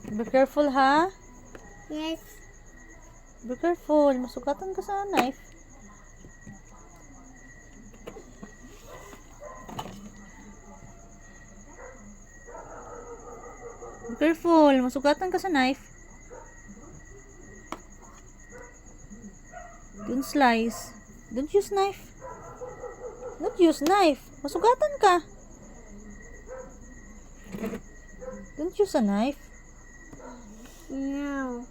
Be careful, ha? Yes. Be careful. Masugatan ka sa knife. Be careful. Masugatan ka sa knife. Don't slice. Don't use knife. Don't use knife. Masugatan ka. Don't use a knife. No.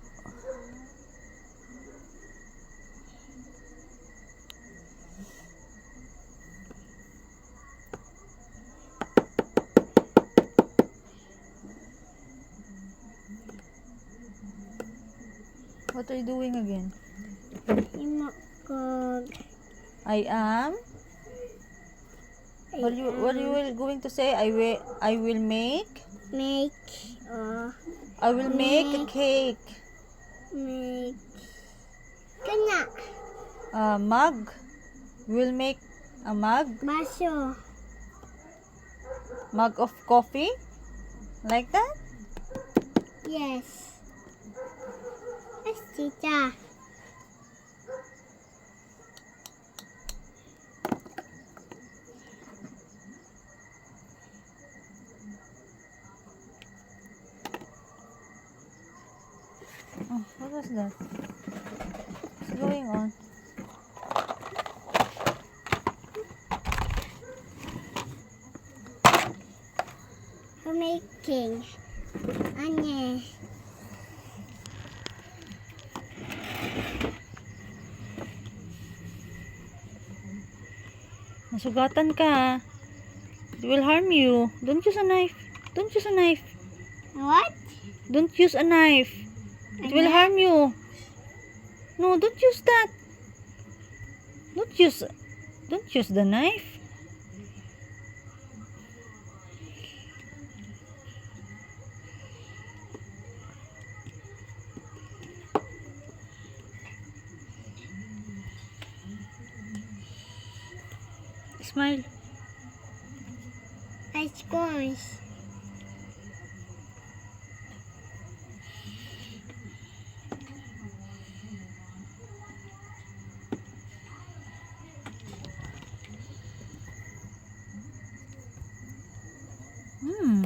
What are you doing again? I'm not good. I am. What you will going to say? I will make Make I will make a cake. make kanya A mug. We'll make a mug. baso. Mug of coffee. Like that? Yes. Yes, teacher. Oh, what was that? What's going on? We're making onion. Masugatan ka. It will harm you. Don't use a knife. Don't use a knife. What? Don't use a knife. It will harm you. No, don't use that. Don't use the knife. Smile. Ice cones.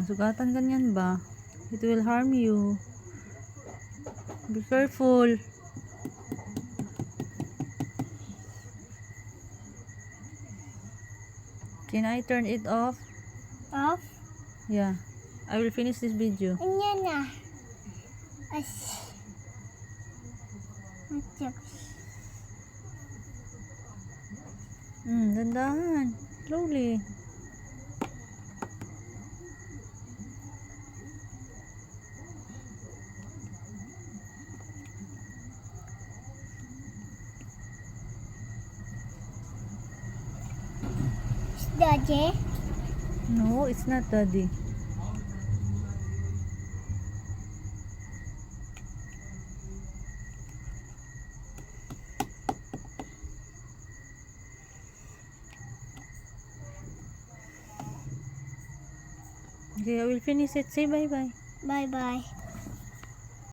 Sugatan ganyan ba? It will harm you. Be careful. Can I turn it off? Off. Yeah. I will finish this video. Onion na. As. Dandahan. Slowly. Daddy. No, it's not daddy. Okay, I will finish it. Say bye-bye. Bye bye.